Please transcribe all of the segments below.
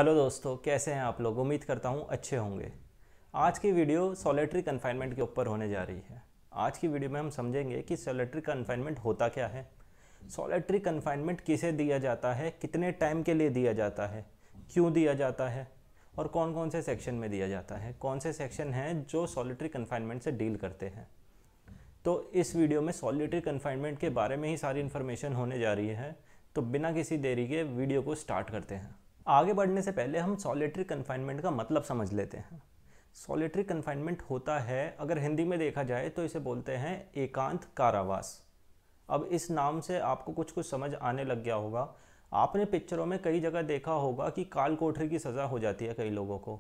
Hello दोस्तों, कैसे हैं आप लोग। उम्मीद करता हूँ अच्छे होंगे। आज की वीडियो सॉलिटरी कन्फाइनमेंट के ऊपर होने जा रही है। आज की वीडियो में हम समझेंगे कि सॉलिटरी कन्फाइनमेंट होता क्या है, सॉलिटरी कन्फाइनमेंट किसे दिया जाता है, कितने टाइम के लिए दिया जाता है, क्यों दिया जाता है और कौन कौन से सेक्शन में दिया जाता है, कौन से सेक्शन हैं जो सॉलिटरी कन्फाइनमेंट से डील करते हैं। तो इस वीडियो में सॉलिटरी कन्फाइनमेंट के बारे में ही सारी इन्फॉर्मेशन होने जा रही है। तो बिना किसी देरी के वीडियो को स्टार्ट करते हैं। आगे बढ़ने से पहले हम सॉलिटरी कन्फाइनमेंट का मतलब समझ लेते हैं। सॉलिटरी कन्फाइनमेंट होता है, अगर हिंदी में देखा जाए तो इसे बोलते हैं एकांत कारावास। अब इस नाम से आपको कुछ कुछ समझ आने लग गया होगा। आपने पिक्चरों में कई जगह देखा होगा कि काल कोठरी की सज़ा हो जाती है कई लोगों को।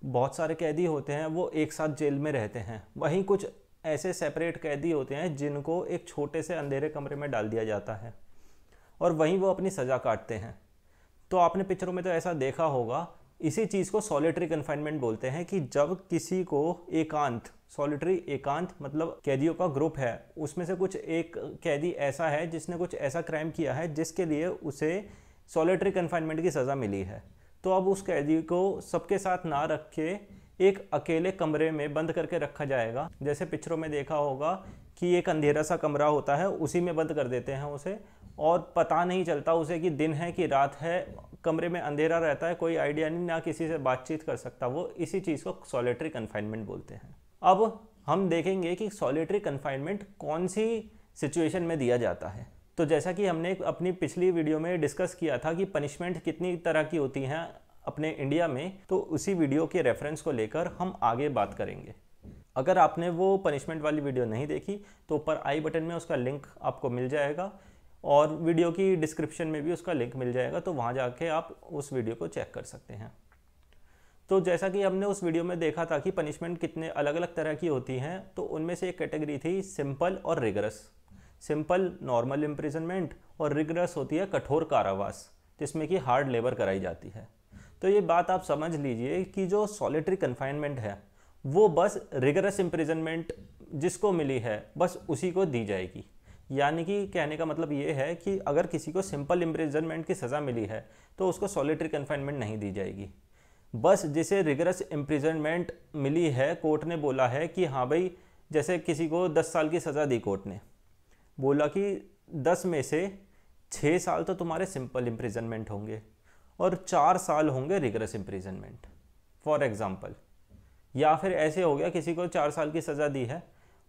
बहुत सारे कैदी होते हैं, वो एक साथ जेल में रहते हैं। वहीं कुछ ऐसे सेपरेट कैदी होते हैं जिनको एक छोटे से अंधेरे कमरे में डाल दिया जाता है और वहीं वो अपनी सज़ा काटते हैं। तो आपने पिक्चरों में तो ऐसा देखा होगा। इसी चीज़ को सॉलिटरी कन्फाइनमेंट बोलते हैं कि जब किसी को एकांत, सॉलिटरी एकांत मतलब कैदियों का ग्रुप है, उसमें से कुछ एक कैदी ऐसा है जिसने कुछ ऐसा क्राइम किया है जिसके लिए उसे सॉलिटरी कन्फाइनमेंट की सज़ा मिली है। तो अब उस कैदी को सबके साथ ना रख के एक अकेले कमरे में बंद करके रखा जाएगा। जैसे पिक्चरों में देखा होगा कि एक अंधेरा सा कमरा होता है, उसी में बंद कर देते हैं उसे और पता नहीं चलता उसे कि दिन है कि रात है। कमरे में अंधेरा रहता है, कोई आइडिया नहीं, ना किसी से बातचीत कर सकता वो। इसी चीज़ को सॉलिटरी कन्फाइनमेंट बोलते हैं। अब हम देखेंगे कि सॉलिटरी कन्फाइनमेंट कौन सी सिचुएशन में दिया जाता है। तो जैसा कि हमने अपनी पिछली वीडियो में डिस्कस किया था कि पनिशमेंट कितनी तरह की होती हैं अपने इंडिया में, तो उसी वीडियो के रेफरेंस को लेकर हम आगे बात करेंगे। अगर आपने वो पनिशमेंट वाली वीडियो नहीं देखी तो ऊपर आई बटन में उसका लिंक आपको मिल जाएगा और वीडियो की डिस्क्रिप्शन में भी उसका लिंक मिल जाएगा, तो वहाँ जाके आप उस वीडियो को चेक कर सकते हैं। तो जैसा कि हमने उस वीडियो में देखा था कि पनिशमेंट कितने अलग अलग तरह की होती हैं, तो उनमें से एक कैटेगरी थी सिंपल और रिगरस। सिंपल नॉर्मल इम्प्रिजनमेंट और रिगरस होती है कठोर कारावास, जिसमें कि हार्ड लेबर कराई जाती है। तो ये बात आप समझ लीजिए कि जो सॉलिटरी कन्फाइनमेंट है वो बस रिगरस इम्प्रिजनमेंट जिसको मिली है बस उसी को दी जाएगी। यानी कि कहने का मतलब ये है कि अगर किसी को सिंपल इम्प्रिजनमेंट की सज़ा मिली है तो उसको सॉलिटरी कन्फाइनमेंट नहीं दी जाएगी। बस जिसे रिगरस इम्प्रिजनमेंट मिली है, कोर्ट ने बोला है कि हाँ भाई, जैसे किसी को 10 साल की सज़ा दी, कोर्ट ने बोला कि 10 में से 6 साल तो तुम्हारे सिंपल इम्प्रिजनमेंट होंगे और 4 साल होंगे रिगरस इम्प्रिजनमेंट, फॉर एग्ज़ाम्पल। या फिर ऐसे हो गया, किसी को 4 साल की सज़ा दी है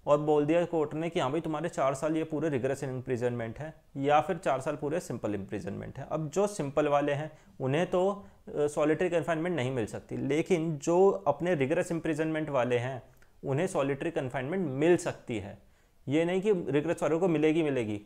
और बोल दिया कोर्ट ने कि हाँ भाई तुम्हारे 4 साल ये पूरे रिगरस इम्प्रिजनमेंट है या फिर 4 साल पूरे सिंपल इम्प्रिजनमेंट है। अब जो सिंपल वाले हैं उन्हें तो सॉलिटरी कन्फाइनमेंट नहीं मिल सकती, लेकिन जो अपने रिगरस इम्प्रिजनमेंट वाले हैं उन्हें सॉलिटरी कन्फाइनमेंट मिल सकती है। ये नहीं कि रिगरस वालों को मिलेगी,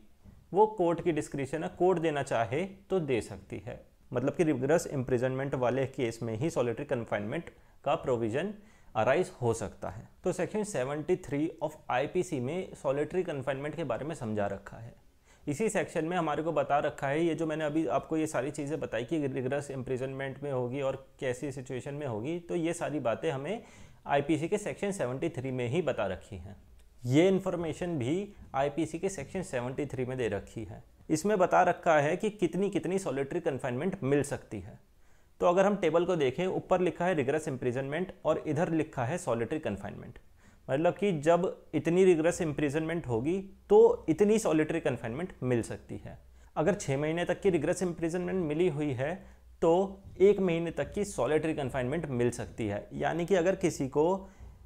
वो कोर्ट की डिस्क्रिप्शन है, कोर्ट देना चाहे तो दे सकती है। मतलब कि रिगरस इम्प्रिजनमेंट वाले केस में ही सॉलिटरी कन्फाइनमेंट का प्रोविज़न अराइज हो सकता है। तो सेक्शन 73 ऑफ आईपीसी में सॉलिटरी कन्फाइनमेंट के बारे में समझा रखा है। इसी सेक्शन में हमारे को बता रखा है, ये जो मैंने अभी आपको ये सारी चीज़ें बताई कि रिगरस इम्प्रिजनमेंट में होगी और कैसी सिचुएशन में होगी, तो ये सारी बातें हमें आईपीसी के सेक्शन 73 में ही बता रखी हैं। ये इन्फॉर्मेशन भी आईपीसी के सेक्शन 73 में दे रखी है। इसमें बता रखा है कि कितनी कितनी सॉलिटरी कन्फाइनमेंट मिल सकती है। तो अगर हम टेबल को देखें, ऊपर लिखा है रिगरस इम्प्रिजनमेंट और इधर लिखा है सॉलिटरी कन्फाइनमेंट। मतलब कि जब इतनी रिगरस इम्प्रिजनमेंट होगी तो इतनी सॉलिटरी कन्फाइनमेंट मिल सकती है। अगर 6 महीने तक की रिगरस इम्प्रिजनमेंट मिली हुई है तो 1 महीने तक की सॉलिटरी कन्फाइनमेंट मिल सकती है। यानी कि अगर किसी को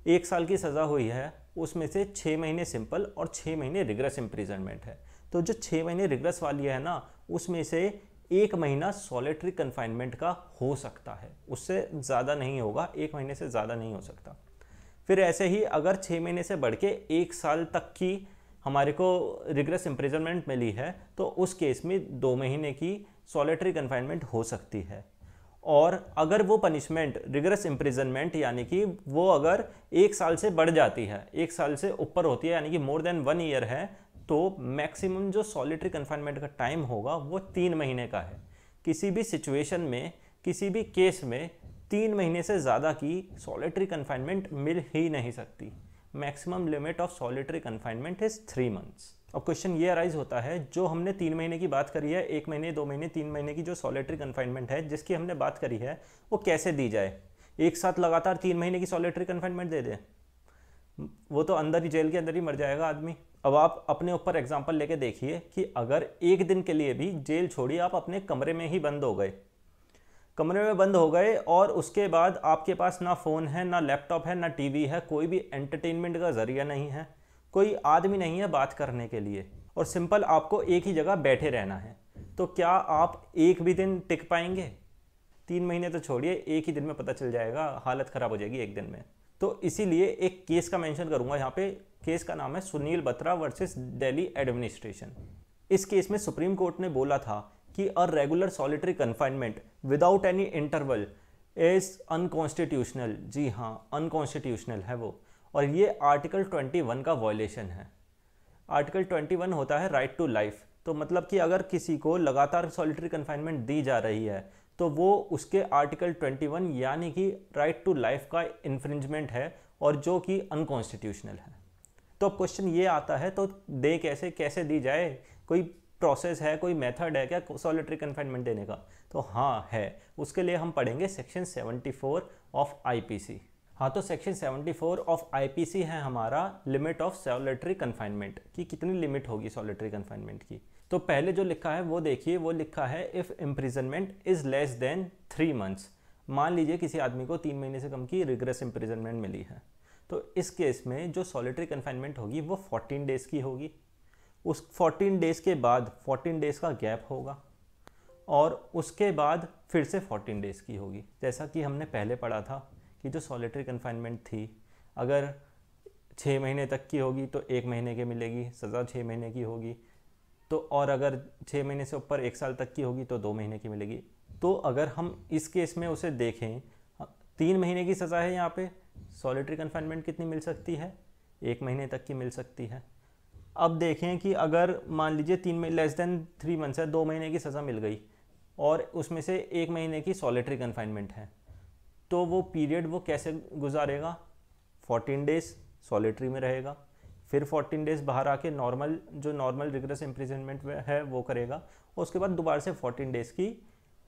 1 साल की सज़ा हुई है उसमें से 6 महीने सिंपल और 6 महीने रिगरस इम्प्रिजनमेंट है, तो जो 6 महीने रिगरस वाली है ना, उसमें से 1 महीना सॉलिटरी कन्फाइनमेंट का हो सकता है, उससे ज़्यादा नहीं होगा, 1 महीने से ज़्यादा नहीं हो सकता। फिर ऐसे ही अगर 6 महीने से बढ़ के 1 साल तक की हमारे को रिगरस इम्प्रिजनमेंट मिली है तो उस केस में 2 महीने की सॉलिटरी कन्फाइनमेंट हो सकती है। और अगर वो पनिशमेंट रिगरस इम्प्रिजनमेंट यानी कि वो अगर 1 साल से बढ़ जाती है, 1 साल से ऊपर होती है, यानी कि मोर देन 1 ईयर है, तो मैक्सिमम जो सॉलिटरी कन्फाइनमेंट का टाइम होगा वो 3 महीने का है। किसी भी सिचुएशन में, किसी भी केस में 3 महीने से ज़्यादा की सॉलिटरी कन्फाइनमेंट मिल ही नहीं सकती। Maximum limit of solitary confinement is 3 months. अब क्वेश्चन ये अराइज होता है, जो हमने 3 महीने की बात करी है, 1 महीने 2 महीने 3 महीने की जो सॉलिटरी कन्फाइनमेंट है जिसकी हमने बात करी है, वो कैसे दी जाए। एक साथ लगातार 3 महीने की सॉलिटरी कन्फाइनमेंट दे दें, वो तो अंदर ही, जेल के अंदर ही मर जाएगा आदमी। अब आप अपने ऊपर एग्जांपल लेके देखिए कि अगर एक दिन के लिए भी जेल छोड़िए, आप अपने कमरे में ही बंद हो गए, कमरे में बंद हो गए, और उसके बाद आपके पास ना फ़ोन है, ना लैपटॉप है, ना टीवी है, कोई भी एंटरटेनमेंट का ज़रिया नहीं है, कोई आदमी नहीं है बात करने के लिए, और सिंपल आपको एक ही जगह बैठे रहना है, तो क्या आप एक भी दिन टिक पाएंगे? 3 महीने तो छोड़िए, एक ही दिन में पता चल जाएगा, हालत ख़राब हो जाएगी एक दिन में। तो इसीलिए एक केस का मेंशन करूंगा यहाँ पे। केस का नाम है सुनील बत्रा वर्सेस दिल्ली एडमिनिस्ट्रेशन। इस केस में सुप्रीम कोर्ट ने बोला था कि a regular solitary confinement without any interval is unconstitutional. जी हाँ, अनकॉन्स्टिट्यूशनल है वो, और ये आर्टिकल 21 का वॉयलेशन है। आर्टिकल 21 होता है राइट टू लाइफ। तो मतलब कि अगर किसी को लगातार सॉलिटरी कन्फाइनमेंट दी जा रही है तो वो उसके आर्टिकल 21 यानी कि राइट टू लाइफ का इन्फ्रिंजमेंट है, और जो कि अनकॉन्स्टिट्यूशनल है। तो अब क्वेश्चन ये आता है, तो दे कैसे दी जाए? कोई प्रोसेस है, कोई मेथड है क्या सॉलिटरी कन्फाइनमेंट देने का? तो हाँ है। उसके लिए हम पढ़ेंगे सेक्शन 74 ऑफ आईपीसी। हाँ, तो सेक्शन 74 ऑफ आईपीसी है हमारा लिमिट ऑफ सॉलिटरी कन्फाइनमेंट की, कितनी लिमिट होगी सॉलिटरी कन्फाइनमेंट की। तो पहले जो लिखा है वो देखिए, वो लिखा है if imprisonment is less than 3 months. मान लीजिए किसी आदमी को 3 महीने से कम की रिग्रेस इम्प्रिजनमेंट मिली है, तो इस केस में जो सॉलिटरी कन्फाइनमेंट होगी वो 14 डेज़ की होगी। उस 14 डेज़ के बाद 14 डेज़ का गैप होगा, और उसके बाद फिर से 14 डेज़ की होगी। जैसा कि हमने पहले पढ़ा था कि जो सॉलिटरी कन्फाइनमेंट थी, अगर 6 महीने तक की होगी तो 1 महीने की मिलेगी सज़ा, 6 महीने की होगी तो, और अगर 6 महीने से ऊपर 1 साल तक की होगी तो 2 महीने की मिलेगी। तो अगर हम इस केस में उसे देखें, 3 महीने की सज़ा है, यहाँ पे सॉलिटरी कन्फाइनमेंट कितनी मिल सकती है? 1 महीने तक की मिल सकती है। अब देखें कि अगर मान लीजिए 3 मंथ्स है, 2 महीने की सज़ा मिल गई, और उसमें से 1 महीने की सॉलिटरी कन्फाइनमेंट है, तो वो पीरियड वो कैसे गुजारेगा? 14 डेज़ सॉलिटरी में रहेगा, फिर 14 डेज़ बाहर आके नॉर्मल रिग्रेस इम्प्रिजनमेंट है वो करेगा, और उसके बाद दोबारा से 14 डेज़ की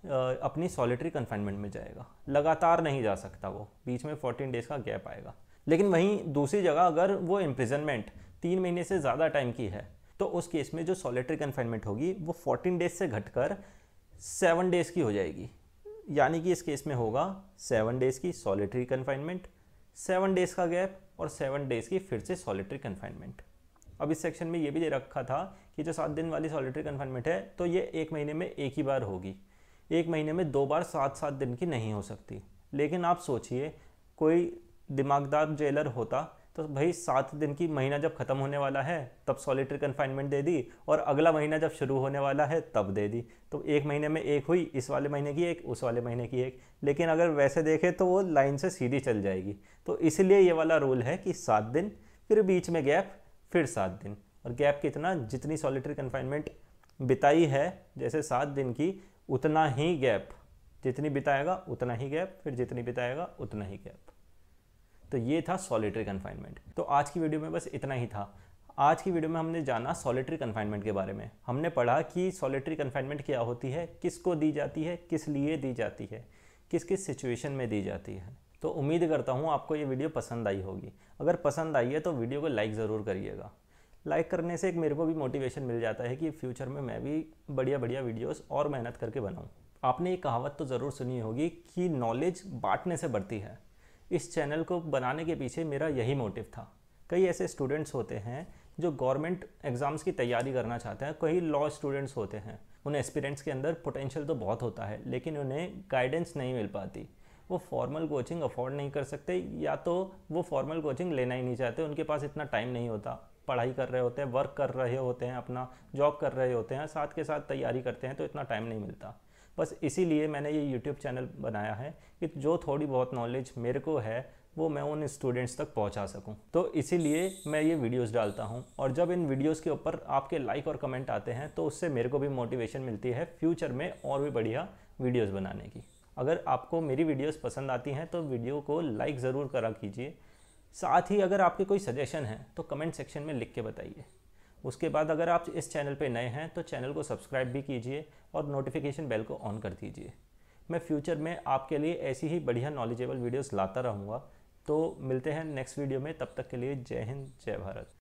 अपनी सॉलिटरी कन्फाइनमेंट में जाएगा। लगातार नहीं जा सकता वो, बीच में 14 डेज़ का गैप आएगा। लेकिन वहीं दूसरी जगह अगर वो इम्प्रिजनमेंट 3 महीने से ज़्यादा टाइम की है, तो उस केस में जो सॉलिटरी कन्फाइनमेंट होगी वो 14 डेज़ से घटकर 7 डेज़ की हो जाएगी। यानी कि इस केस में होगा 7 डेज़ की सॉलिटरी कन्फाइनमेंट, 7 डेज़ का गैप, और 7 डेज़ की फिर से सॉलिटरी कन्फाइनमेंट। अब इस सेक्शन में ये भी दे रखा था कि जो 7 दिन वाली सॉलिटरी कन्फाइनमेंट है, तो ये 1 महीने में एक ही बार होगी, 1 महीने में 2 बार 7-7 दिन की नहीं हो सकती। लेकिन आप सोचिए, कोई दिमागदार जेलर होता तो भाई 7 दिन की, महीना जब ख़त्म होने वाला है तब सॉलिटरी कन्फाइनमेंट दे दी, और अगला महीना जब शुरू होने वाला है तब दे दी, तो 1 महीने में एक हुई, इस वाले महीने की एक, उस वाले महीने की एक। लेकिन अगर वैसे देखें तो वो लाइन से सीधी चल जाएगी। तो इसलिए ये वाला रूल है कि 7 दिन, फिर बीच में गैप, फिर 7 दिन, और गैप कितना? जितनी सॉलिटरी कन्फाइनमेंट बिताई है, जैसे 7 दिन की, उतना ही गैप, जितनी बिताएगा उतना ही गैप, फिर जितनी बिताएगा उतना ही गैप। तो ये था सॉलिटरी कन्फाइनमेंट। तो आज की वीडियो में बस इतना ही था। आज की वीडियो में हमने जाना सॉलिटरी कन्फाइनमेंट के बारे में। हमने पढ़ा कि सॉलिटरी कन्फाइनमेंट क्या होती है, किसको दी जाती है, किस लिए दी जाती है, किस किस सिचुएशन में दी जाती है। तो उम्मीद करता हूँ आपको ये वीडियो पसंद आई होगी। अगर पसंद आई है तो वीडियो को लाइक ज़रूर करिएगा। लाइक करने से एक मेरे को भी मोटिवेशन मिल जाता है कि फ्यूचर में मैं भी बढ़िया बढ़िया वीडियोस और मेहनत करके बनाऊँ। आपने एक कहावत तो ज़रूर सुनी होगी कि नॉलेज बांटने से बढ़ती है। इस चैनल को बनाने के पीछे मेरा यही मोटिव था। कई ऐसे स्टूडेंट्स होते हैं जो गवर्नमेंट एग्ज़ाम्स की तैयारी करना चाहते हैं, कई लॉ स्टूडेंट्स होते हैं, उन एस्पिरेंट्स के अंदर पोटेंशियल तो बहुत होता है, लेकिन उन्हें गाइडेंस नहीं मिल पाती। वो फॉर्मल कोचिंग अफोर्ड नहीं कर सकते, या तो वो फॉर्मल कोचिंग लेना ही नहीं चाहते, उनके पास इतना टाइम नहीं होता। पढ़ाई कर रहे होते हैं, वर्क कर रहे होते हैं, अपना जॉब कर रहे होते हैं, साथ के साथ तैयारी करते हैं, तो इतना टाइम नहीं मिलता। बस इसीलिए मैंने ये यूट्यूब चैनल बनाया है कि जो थोड़ी बहुत नॉलेज मेरे को है वो मैं उन स्टूडेंट्स तक पहुंचा सकूं। तो इसीलिए मैं ये वीडियोस डालता हूं, और जब इन वीडियोस के ऊपर आपके लाइक और कमेंट आते हैं तो उससे मेरे को भी मोटिवेशन मिलती है फ्यूचर में और भी बढ़िया वीडियोस बनाने की। अगर आपको मेरी वीडियोस पसंद आती हैं तो वीडियो को लाइक ज़रूर करा कीजिए। साथ ही अगर आपके कोई सजेशन है तो कमेंट सेक्शन में लिख के बताइए। उसके बाद अगर आप इस चैनल पे नए हैं तो चैनल को सब्सक्राइब भी कीजिए और नोटिफिकेशन बेल को ऑन कर दीजिए। मैं फ्यूचर में आपके लिए ऐसी ही बढ़िया नॉलेजेबल वीडियोस लाता रहूँगा। तो मिलते हैं नेक्स्ट वीडियो में, तब तक के लिए जय हिंद जय भारत।